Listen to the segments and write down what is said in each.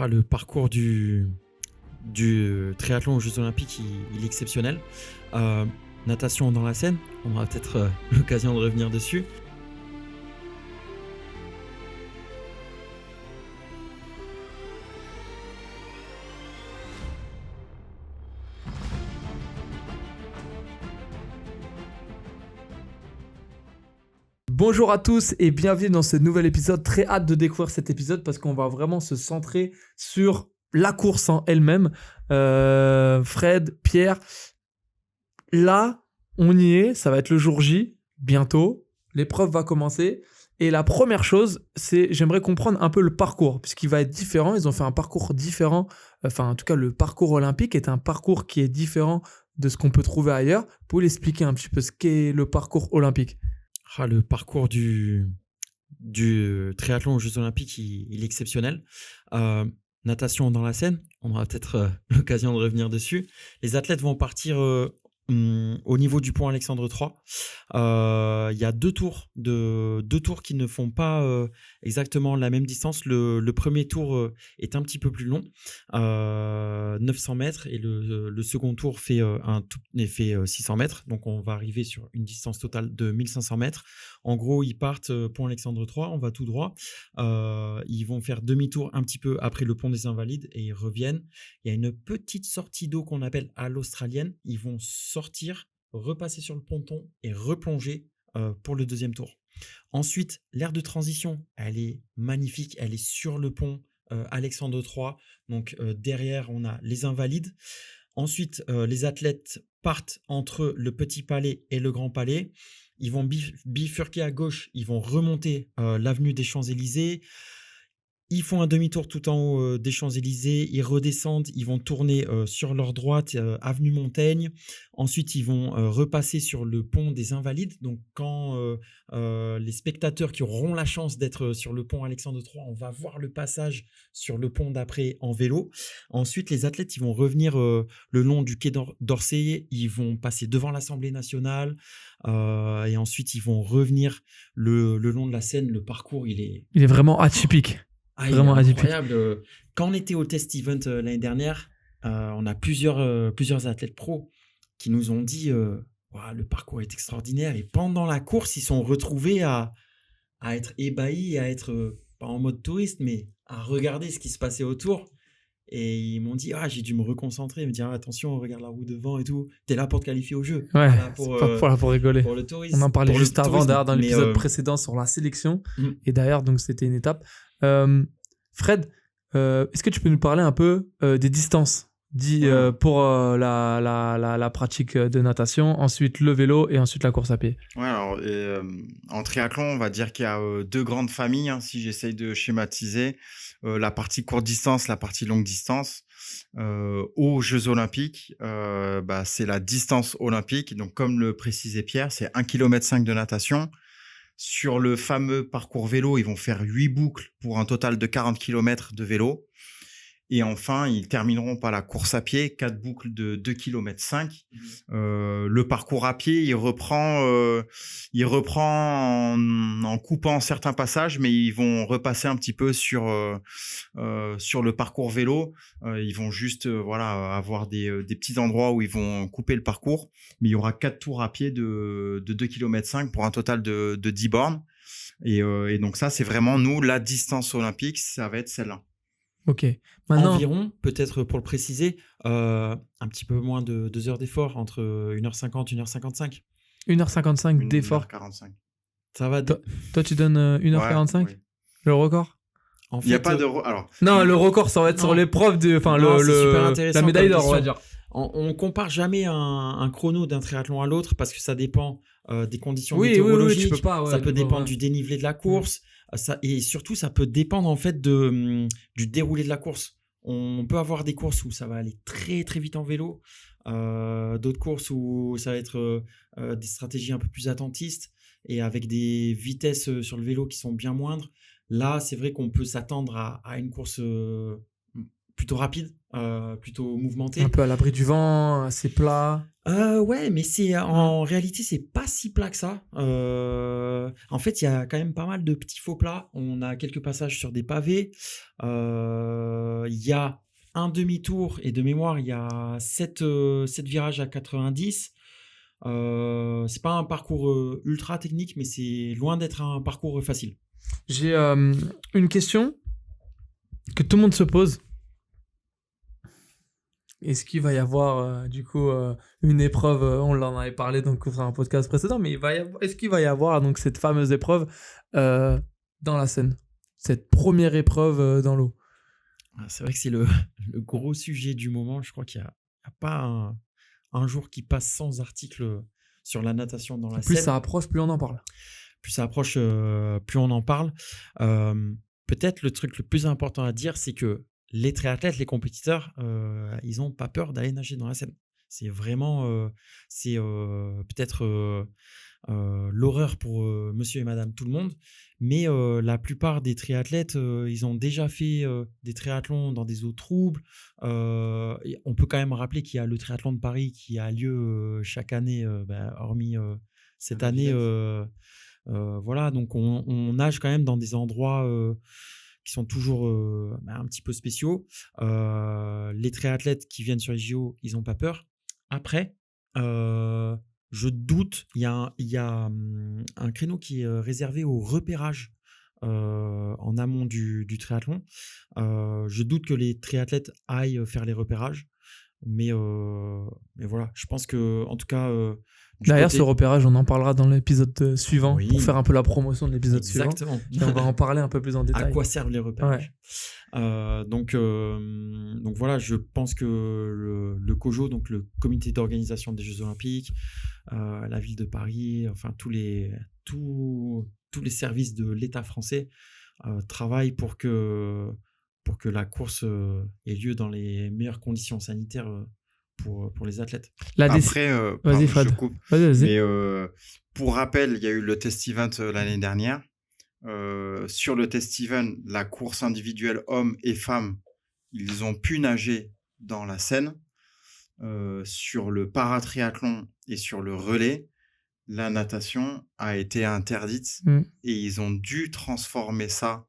Le parcours du triathlon aux Jeux Olympiques, il est exceptionnel. Euh, Natation dans la Seine, on aura peut-être l'occasion de revenir dessus. Bonjour à tous et bienvenue dans ce nouvel épisode. Très hâte de découvrir cet épisode parce qu'on va vraiment se centrer sur la course en elle-même. Fred, Pierre, là, on y est. Ça va être le jour J, bientôt. L'épreuve va commencer. Et la première chose, c'est j'aimerais comprendre un peu le parcours puisqu'il va être différent. Ils ont fait un parcours différent. Enfin, en tout cas, le parcours olympique est un parcours qui est différent de ce qu'on peut trouver ailleurs. Vous pouvez l'expliquer un petit peu ce qu'est le parcours olympique? Le parcours du triathlon aux Jeux Olympiques, il est exceptionnel. Natation dans la Seine, on aura peut-être l'occasion de revenir dessus. Les athlètes vont partir au niveau du pont Alexandre III. Il y a deux tours qui ne font pas exactement la même distance. Le premier tour est un petit peu plus long, 900 mètres, et le second tour fait 600 mètres. Donc on va arriver sur une distance totale de 1500 mètres. En gros, ils partent pont Alexandre III, on va tout droit. Ils vont faire demi-tour un petit peu après le pont des Invalides et ils reviennent. Il y a une petite sortie d'eau qu'on appelle à l'australienne. Ils vont sortir, repasser sur le ponton et replonger pour le deuxième tour. Ensuite, l'aire de transition, elle est magnifique. Elle est sur le pont Alexandre III. Donc derrière, on a les Invalides. Ensuite, les athlètes partent entre le Petit Palais et le Grand Palais. Ils vont bifurquer à gauche. Ils vont remonter l'avenue des Champs-Élysées. Ils font un demi-tour tout en haut des Champs-Élysées, ils redescendent, ils vont tourner sur leur droite, avenue Montaigne. Ensuite, ils vont repasser sur le pont des Invalides. Donc, quand les spectateurs qui auront la chance d'être sur le pont Alexandre III, on va voir le passage sur le pont d'après en vélo. Ensuite, les athlètes, ils vont revenir le long du quai d'Orsay, ils vont passer devant l'Assemblée nationale et ensuite, ils vont revenir le long de la Seine. Le parcours, il est vraiment atypique. il est incroyable. Quand on était au test event l'année dernière, on a plusieurs athlètes pros qui nous ont dit le parcours est extraordinaire. Et pendant la course, ils sont retrouvés à être ébahis, à être pas en mode touriste, mais à regarder ce qui se passait autour. Et ils m'ont dit, j'ai dû me reconcentrer, me dire attention, regarde la roue devant et tout. T'es là pour te qualifier au jeu. Ouais, là pour rigoler. Pour le tourisme. On en parlait juste avant, d'ailleurs, dans l'épisode précédent sur la sélection. Et d'ailleurs, donc c'était une étape. Fred, est-ce que tu peux nous parler un peu des distances pour la pratique de natation, ensuite le vélo et ensuite la course à pied? Ouais, alors en triathlon, on va dire qu'il y a deux grandes familles, si j'essaye de schématiser. La partie courte distance, la partie longue distance. Aux Jeux Olympiques, c'est la distance olympique. Donc, comme le précisait Pierre, c'est 1,5 km de natation. Sur le fameux parcours vélo, ils vont faire 8 boucles pour un total de 40 km de vélo. Et enfin, ils termineront par la course à pied, 4 boucles de 2,5 km. Le parcours à pied, il reprend en coupant certains passages, mais ils vont repasser un petit peu sur le parcours vélo. Ils vont juste avoir des petits endroits où ils vont couper le parcours. Mais il y aura 4 tours à pied de 2,5 km pour un total de 10 bornes. Et donc ça, c'est vraiment, nous, la distance olympique, ça va être celle-là. Ok. Maintenant... Environ, peut-être pour le préciser, un petit peu moins de 2 heures d'effort, entre 1h50 et 1h55. 1h55 d'effort. 1h45. Ça va. Toi, tu donnes 1h45 oui. Le record? En fait, il n'y a pas de... Alors, non, le record, ça va être sur l'épreuve de... Enfin, la médaille d'or, on va dire. On compare jamais un chrono d'un triathlon à l'autre parce que ça dépend des conditions météorologiques. Oui, tu peux pas, ça peut dépendre du dénivelé de la course. Et surtout, ça peut dépendre en fait du déroulé de la course. On peut avoir des courses où ça va aller très très vite en vélo, d'autres courses où ça va être des stratégies un peu plus attentistes et avec des vitesses sur le vélo qui sont bien moindres. Là, c'est vrai qu'on peut s'attendre à une course plutôt rapide, plutôt mouvementé. Un peu à l'abri du vent, assez plat. Ouais, mais en réalité, c'est pas si plat que ça. En fait, il y a quand même pas mal de petits faux plats. On a quelques passages sur des pavés. Il y a un demi-tour et de mémoire, il y a 7 virages à 90. C'est pas un parcours ultra technique, mais c'est loin d'être un parcours facile. J'ai une question que tout le monde se pose. Est-ce qu'il va y avoir une épreuve, on en avait parlé donc sur un podcast précédent, mais est-ce qu'il va y avoir donc cette fameuse épreuve dans la Seine, cette première épreuve dans l'eau? C'est vrai que c'est le gros sujet du moment. Je crois qu'il n'y a pas un jour qui passe sans article sur la natation dans la Plus Seine. ça approche, plus on en parle. Plus ça approche, plus on en parle. Peut-être le truc le plus important à dire, c'est que les triathlètes, les compétiteurs, ils n'ont pas peur d'aller nager dans la Seine. C'est vraiment, peut-être l'horreur pour monsieur et madame tout le monde, mais la plupart des triathlètes, ils ont déjà fait des triathlons dans des eaux troubles. Et on peut quand même rappeler qu'il y a le triathlon de Paris qui a lieu chaque année, hormis cette année. Voilà, donc on nage quand même dans des endroits qui sont toujours un petit peu spéciaux. Les triathlètes qui viennent sur les JO, ils n'ont pas peur. Après, je doute, il y a un créneau qui est réservé au repérage en amont du triathlon. Je doute que les triathlètes aillent faire les repérages. Mais voilà, je pense que, en tout cas, D'ailleurs, ce repérage, on en parlera dans l'épisode suivant pour faire un peu la promotion de l'épisode suivant. Exactement. Et on va en parler un peu plus en détail. À quoi servent les repérages? Donc voilà, je pense que le COJO, donc le Comité d'organisation des Jeux Olympiques, la ville de Paris, enfin tous les services de l'État français travaillent pour que la course ait lieu dans les meilleures conditions sanitaires pour les athlètes. Après, vas-y Fred. je coupe. Vas-y. Mais pour rappel, il y a eu le test event l'année dernière. Sur le test event, la course individuelle hommes et femmes, ils ont pu nager dans la Seine. Sur le paratriathlon et sur le relais, la natation a été interdite et ils ont dû transformer ça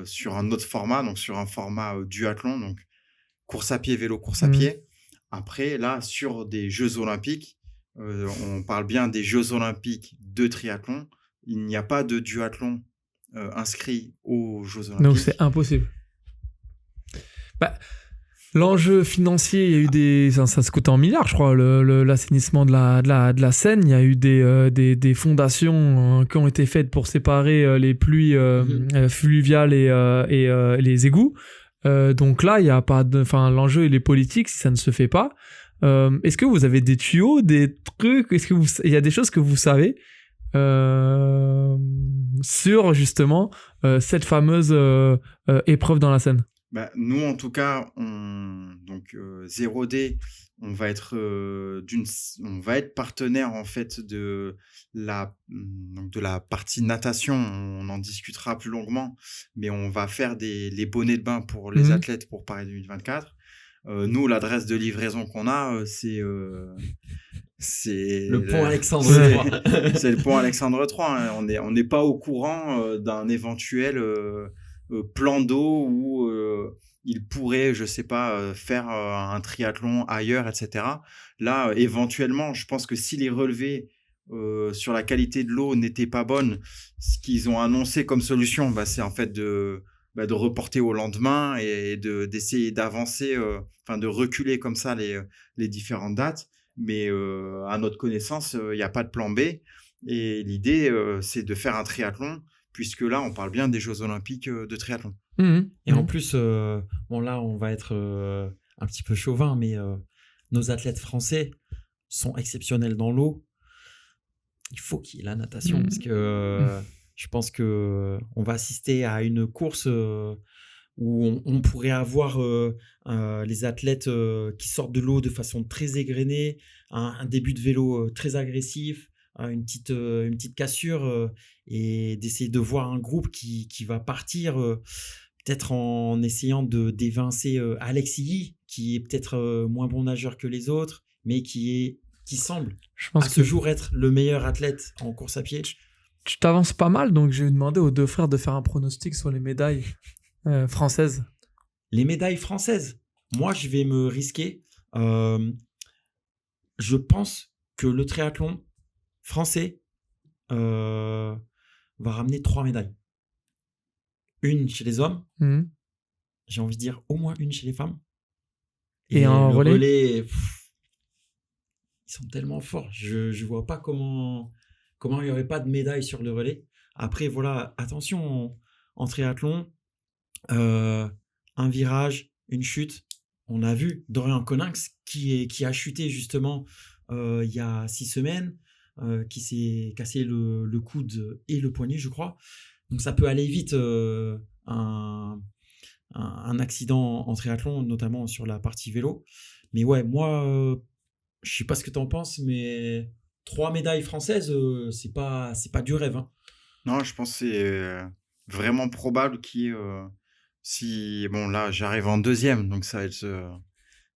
sur un autre format, donc sur un format duathlon, donc course à pied, vélo, course à pied. Après, là, sur des Jeux Olympiques, on parle bien des Jeux Olympiques de triathlon. Il n'y a pas de duathlon inscrit aux Jeux Olympiques. Donc, c'est impossible. L'enjeu financier, il y a eu ça se coûte en milliards, je crois, l'assainissement de la Seine. Il y a eu des fondations qui ont été faites pour séparer les pluies fluviales et les égouts. Donc là, il y a pas l'enjeu il est politique si ça ne se fait pas. Est-ce que vous avez des tuyaux, des trucs? Il y a des choses que vous savez sur justement cette fameuse épreuve dans la Seine? Nous, en tout cas, 0D, on va être partenaire en fait de la partie natation. On en discutera plus longuement, mais on va faire les bonnets de bain pour les athlètes pour Paris 2024. Nous, l'adresse de livraison qu'on a, c'est le pont Alexandre III. C'est le pont Alexandre III. Hein. On n'est pas au courant d'un éventuel plan d'eau où il pourrait, je sais pas, faire un triathlon ailleurs, etc. Là, éventuellement, je pense que si les relevés sur la qualité de l'eau n'étaient pas bonnes, ce qu'ils ont annoncé comme solution, c'est en fait de reporter au lendemain et d'essayer d'avancer, de reculer comme ça les différentes dates. Mais à notre connaissance, il n'y a pas de plan B. Et l'idée, c'est de faire un triathlon, puisque là, on parle bien des Jeux Olympiques de triathlon. Et en plus, là, on va être un petit peu chauvin, mais nos athlètes français sont exceptionnels dans l'eau. Il faut qu'il y ait la natation, parce que je pense qu'on va assister à une course où on pourrait avoir les athlètes qui sortent de l'eau de façon très égrenée, un début de vélo très agressif, une petite cassure, et d'essayer de voir un groupe qui va partir peut-être en essayant d'évincer Alex Yee, qui est peut-être moins bon nageur que les autres, mais qui semble Je à pense ce que jour être le meilleur athlète en course à pied. tu t'avances pas mal, donc je vais demander aux deux frères de faire un pronostic sur les médailles françaises. Les médailles françaises, moi je vais me risquer. Je pense que le triathlon français va ramener 3 médailles. Une chez les hommes, Mhm. j'ai envie de dire au moins une chez les femmes. Et en le relais ils sont tellement forts. Je vois pas comment il n'y aurait pas de médaille sur le relais. Après, voilà, attention, en triathlon, un virage, une chute. On a vu Dorian Coninx qui a chuté justement il y a 6 semaines, qui s'est cassé le coude et le poignet, je crois. Donc ça peut aller vite, un accident en triathlon, notamment sur la partie vélo. Mais ouais, moi, je sais pas ce que tu en penses, mais 3 médailles françaises, c'est pas du rêve, hein. Non, je pense que c'est vraiment probable qu'il y ait, si bon là, j'arrive en 2e, donc ça va être,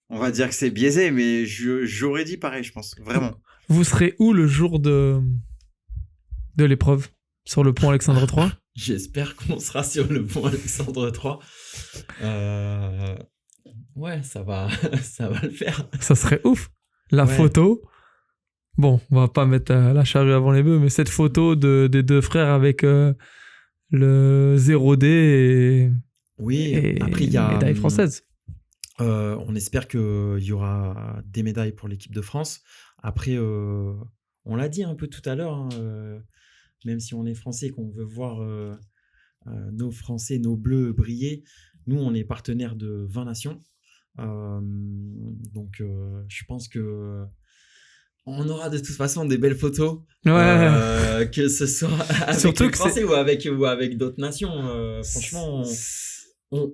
on va dire que c'est biaisé, mais j'aurais dit pareil, je pense, vraiment. Vous serez où le jour de l'épreuve? Sur le pont Alexandre III? J'espère qu'on sera sur le pont Alexandre III. Ouais, ça va le faire. Ça serait ouf. La Ouais. photo. Bon, on va pas mettre la charrue avant les bœufs, mais cette photo des deux frères avec le 0D Oui, et après il y a médaille française. on espère qu'il y aura des médailles pour l'équipe de France. Après, on l'a dit un peu tout à l'heure, hein, même si on est français et qu'on veut voir nos Français, nos Bleus briller, nous, on est partenaire de 20 nations. Donc, je pense que on aura de toute façon des belles photos, Ouais. que ce soit avec Surtout les que Français ou avec d'autres nations. Franchement,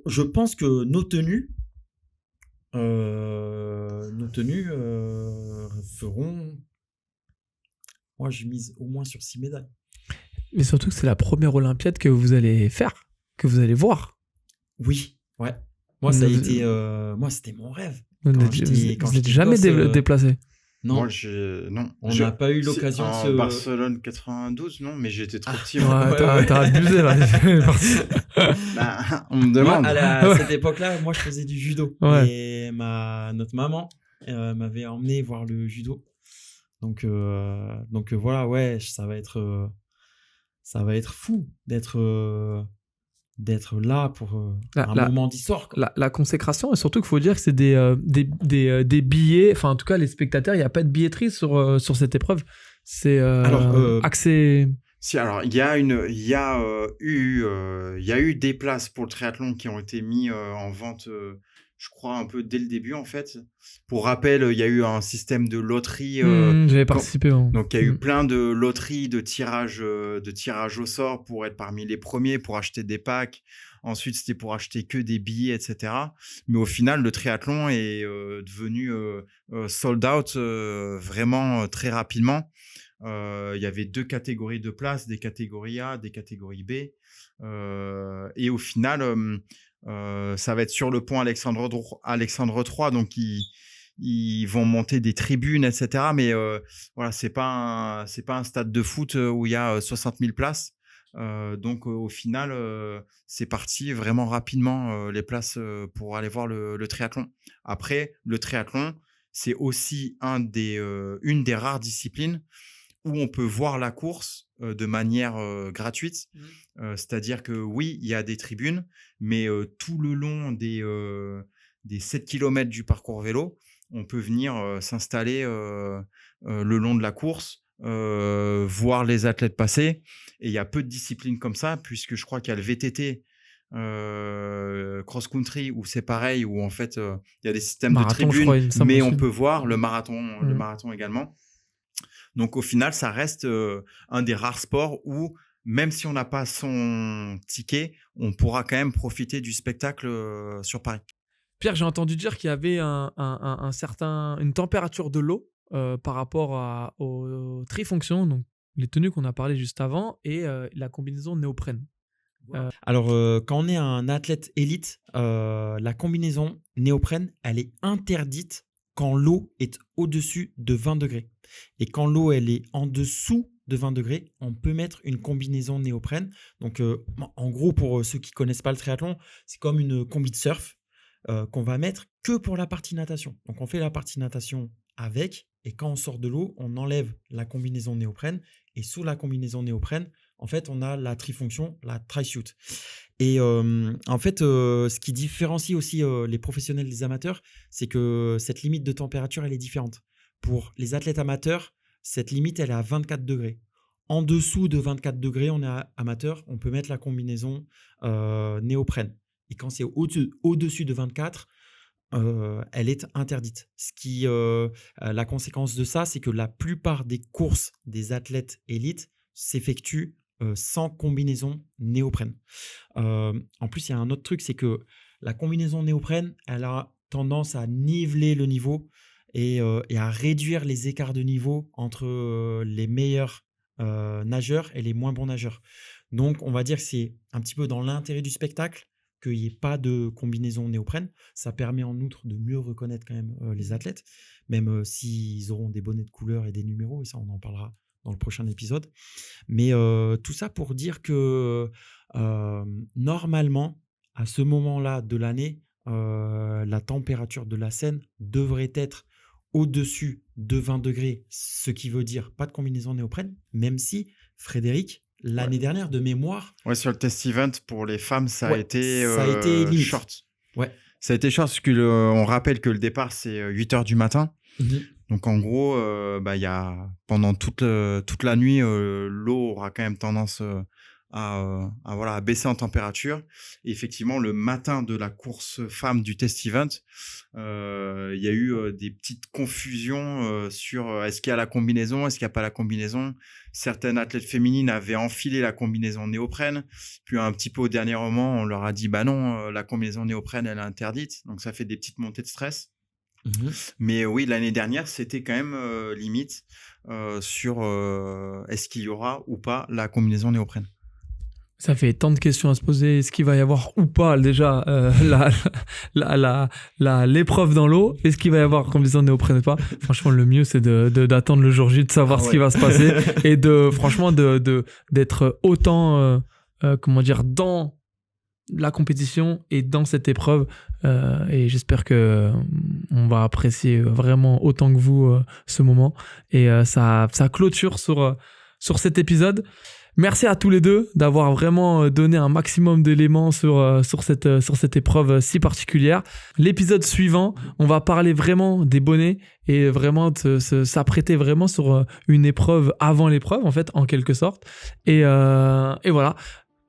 je pense que nos tenues feront. Moi, je mise au moins sur 6 médailles. Mais surtout que c'est la première Olympiade que vous allez faire, que vous allez voir. Oui, ouais. Moi, ça a Vous- été. Moi, c'était mon rêve. Vous Quand n'êtes j'étais jamais gosse, déplacé. Non, Moi, non. on n'a pas eu Si, l'occasion de en se. Barcelone 92, non, mais j'étais trop petit. Ouais, moi. t'as abusé là. Bah, on me Moi, demande. à Ouais. cette époque-là, moi, je faisais du judo. Ouais. Et notre maman m'avait emmené voir le judo. Donc voilà, ouais, ça va être fou d'être là pour un moment d'histoire, quoi. La consécration, et surtout qu'il faut dire que c'est des billets, enfin en tout cas les spectateurs, il n'y a pas de billetterie sur cette épreuve. C'est accès. Si, alors, il y a eu des places pour le triathlon qui ont été mis en vente, je crois, un peu dès le début, en fait. Pour rappel, il y a eu un système de loterie. J'avais participé. Donc, il y a eu plein de loteries, de tirages au sort pour être parmi les premiers, pour acheter des packs. Ensuite, c'était pour acheter que des billets, etc. Mais au final, le triathlon est devenu sold out vraiment très rapidement. Il y avait 2 catégories de places, des catégories A, des catégories B. Et au final, ça va être sur le pont Alexandre III, donc ils vont monter des tribunes, etc. Mais voilà, c'est pas un stade de foot où il y a 60 000 places. Donc au final, c'est parti vraiment rapidement les places pour aller voir le triathlon. Après, le triathlon, c'est aussi une des rares disciplines où on peut voir la course de manière gratuite. C'est-à-dire que oui, il y a des tribunes, mais tout le long des 7 km du parcours vélo, on peut venir s'installer le long de la course, voir les athlètes passer. Et il y a peu de disciplines comme ça, puisque je crois qu'il y a le VTT, cross-country, où c'est pareil, où en fait, il y a des systèmes Marathon, de je crois, il tribunes, me semble mais aussi. on peut voir le marathon également. Donc au final, ça reste un des rares sports où, même si on n'a pas son ticket, on pourra quand même profiter du spectacle sur Paris. Pierre, j'ai entendu dire qu'il y avait une température de l'eau par rapport aux trifonctions, donc les tenues qu'on a parlé juste avant, et la combinaison néoprène. Alors, quand on est un athlète élite, la combinaison néoprène, elle est interdite quand l'eau est au-dessus de 20 degrés. Et quand l'eau, elle est en dessous de 20 degrés, on peut mettre une combinaison néoprène. Donc, en gros, pour ceux qui ne connaissent pas le triathlon, c'est comme une combi de surf qu'on va mettre que pour la partie natation. Donc, on fait la partie natation avec, et quand on sort de l'eau, on enlève la combinaison néoprène. Et sous la combinaison néoprène, en fait, on a la trifonction, la tri-suit. Et en fait, ce qui différencie aussi les professionnels des amateurs, c'est que cette limite de température, elle est différente. Pour les athlètes amateurs, cette limite, elle est à 24 degrés. En dessous de 24 degrés, on est amateur, on peut mettre la combinaison néoprène. Et quand c'est au-dessus de 24, elle est interdite. La conséquence de ça, c'est que la plupart des courses des athlètes élites s'effectuent sans combinaison néoprène. En plus, il y a un autre truc, c'est que la combinaison néoprène, elle a tendance à niveler le niveau et à réduire les écarts de niveau entre les meilleurs nageurs et les moins bons nageurs. Donc, on va dire que c'est un petit peu dans l'intérêt du spectacle qu'il n'y ait pas de combinaison néoprène. Ça permet en outre de mieux reconnaître quand même les athlètes, même s'ils auront des bonnets de couleur et des numéros, et ça, on en parlera dans le prochain épisode. Mais tout ça pour dire que normalement, à ce moment-là de l'année, la température de la Seine devrait être au-dessus de 20 degrés, ce qui veut dire pas de combinaison néoprène, même si, Frédéric, l'année dernière, de mémoire... Ouais, sur le test event, pour les femmes, ça a été limite. short. Ouais. Ça a été short parce on rappelle que le départ, c'est 8h du matin. Donc, en gros, pendant toute la nuit, l'eau aura quand même tendance à baisser en température. Et effectivement, le matin de la course femme du test event, il y a eu des petites confusions sur est-ce qu'il y a la combinaison, est-ce qu'il n'y a pas la combinaison. Certaines athlètes féminines avaient enfilé la combinaison néoprène. Puis un petit peu au dernier moment, on leur a dit bah non, la combinaison néoprène, elle est interdite. Donc, ça fait des petites montées de stress. Mais oui, l'année dernière, c'était quand même limite sur est-ce qu'il y aura ou pas la combinaison néoprène. Ça fait tant de questions à se poser. Est-ce qu'il va y avoir ou pas déjà l'épreuve dans l'eau? Est-ce qu'il va y avoir combinaison néoprène ou pas? Franchement, le mieux, c'est d'attendre le jour J, de savoir ce qui va se passer et d'être autant, dans la compétition et dans cette épreuve. Et j'espère que on va apprécier vraiment autant que vous ce moment. Et ça clôture sur cet épisode. Merci à tous les deux d'avoir vraiment donné un maximum d'éléments sur cette épreuve si particulière. L'épisode suivant, on va parler vraiment des bonnets et vraiment s'apprêter vraiment sur une épreuve avant l'épreuve, en fait, en quelque sorte. Et voilà.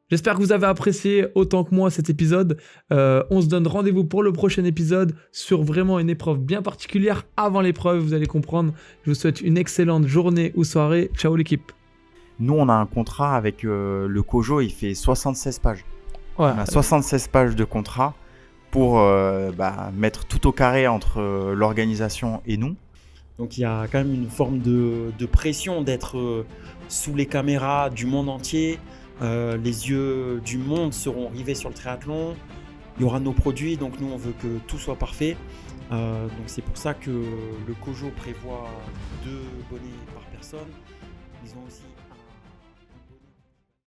J'espère que vous avez apprécié autant que moi cet épisode. On se donne rendez-vous pour le prochain épisode sur vraiment une épreuve bien particulière avant l'épreuve. Vous allez comprendre. Je vous souhaite une excellente journée ou soirée. Ciao l'équipe. Nous, on a un contrat avec le COJO, il fait 76 pages. Ouais. On a 76 pages de contrat pour mettre tout au carré entre l'organisation et nous. Donc il y a quand même une forme de pression d'être sous les caméras du monde entier. Les yeux du monde seront rivés sur le triathlon. Il y aura nos produits, donc nous on veut que tout soit parfait. Donc c'est pour ça que le COJO prévoit 2 bonnets par personne. Ils ont aussi